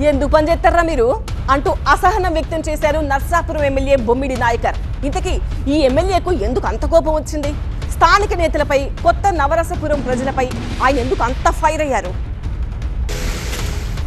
ఎందుకు పని చేస్తారా మీరు అంటూ అసహనం వ్యక్తం చేశారు నర్సాపురం ఎమ్మెల్యే బొమ్మిడి నాయకర్. ఇంతకీ ఈ ఎమ్మెల్యేకు ఎందుకు అంత కోపం వచ్చింది? స్థానిక నేతలపై, కొత్త నవరసపురం ప్రజలపై ఆయన ఎందుకు అంత ఫైర్ అయ్యారు?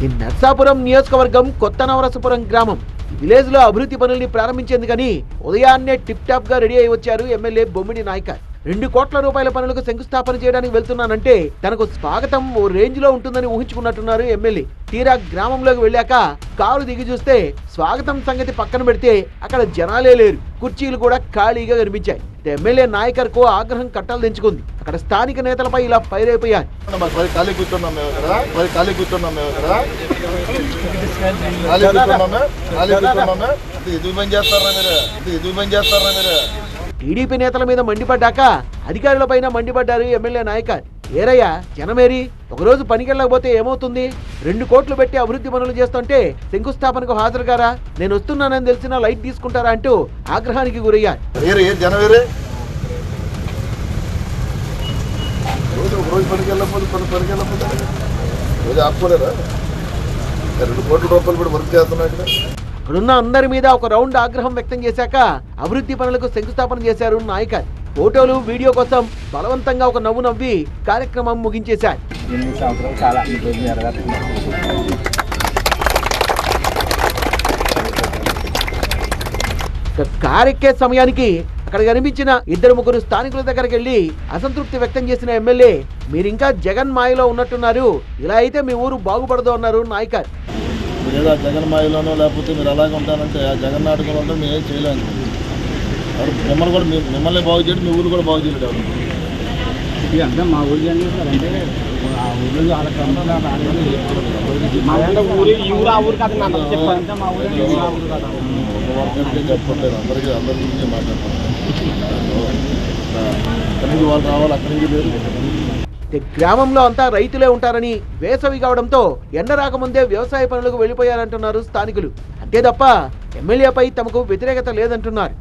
ఈ నర్సాపురం నియోజకవర్గం కొత్త నవరసపురం గ్రామం. విలేజ్ లో అభివృద్ధి పనుల్ని ప్రారంభించేందుకని ఉదయాన్నే టిప్ టాప్ గా రెడీ అయి వచ్చారు ఎమ్మెల్యే బొమ్మిడి నాయకర్. 2 కోట్ల రూపాయల పనులకు శంకుస్థాపన చేయడానికి వెళ్తున్నానంటే తనకు స్వాగతం ఓ రేంజ్ లో ఉంటుందని ఊహించుకున్నట్టున్నారు ఎమ్మెల్యే. తీరా గ్రామంలోకి వెళ్ళాక కారు దిగి చూస్తే స్వాగతం సంగతి పక్కన పెడితే అక్కడ జనాలే లేరు, కుర్చీలు కూడా ఖాళీగా కనిపించాయి. ఎమ్మెల్యే నాయకర్ కు ఆగ్రహం కట్టలు తెంచుకుంది. అక్కడ స్థానిక నేతలపై ఇలా ఫైర్ అయిపోయారు. టీడీపీ నేతల మీద మండిపడ్డాక అధికారులపైన మండిపడ్డారు ఎమ్మెల్యే నాయకర్. ఏరయ్యా జనమేరి, ఒకరోజు పనికెళ్ళకపోతే ఏమవుతుంది? 2 కోట్లు పెట్టి అభివృద్ధి పనులు చేస్తుంటే శంకుస్థాపనకు హాజరుగారా? నేను వస్తున్నానని తెలిసిన లైట్ తీసుకుంటారా అంటూ ఆగ్రహానికి గురయ్యారు. అక్కడున్న అందరి మీద ఒక రౌండ్ ఆగ్రహం వ్యక్తం చేశాక అభివృద్ధి పనులకు శంకుస్థాపన చేశారు నాయకర్. ఫోటోలు, వీడియో కోసం బలవంతంగా ఒక నవ్వు నవ్వి కార్యక్రమం ముగించేశారు. కారెక్కే సమయానికి అక్కడ కనిపించిన 2-3 స్థానికుల దగ్గరికి వెళ్లి అసంతృప్తి వ్యక్తం చేసిన ఎమ్మెల్యే, మీరింకా జగన్ మాయలో ఉన్నట్టున్నారు, ఇలా అయితే మీ ఊరు బాగుపడదు అన్నారు నాయకర్. ఏదో జగన్ మాయలోనో లేకపోతే మీరు అలాగే ఉంటారంటే ఆ జగన్ నాటకంలో మేము ఏం చేయలేము. మిమ్మల్ని కూడా మిమ్మల్ని బాగు చేయడం, మీ ఊరు కూడా బాగు చేయడం. అంటే మా ఊరు ఏం చేస్తారు అంటే ఆ ఊళ్ళో చెప్పట్లేదు, అందరికీ అందరి గురించి మాట్లాడుతున్నారు. అక్కడి నుంచి వాళ్ళు రావాలి, అక్కడి నుంచి లేదు. గ్రామంలో అంతా రైతులే ఉంటారని, వేసవి కావడంతో ఎండ రాకముందే వ్యవసాయ పనులకు వెళ్లిపోయారంటున్నారు స్థానికులు. అంతే తప్ప ఎమ్మెల్యేపై తమకు వ్యతిరేకత లేదంటున్నారు.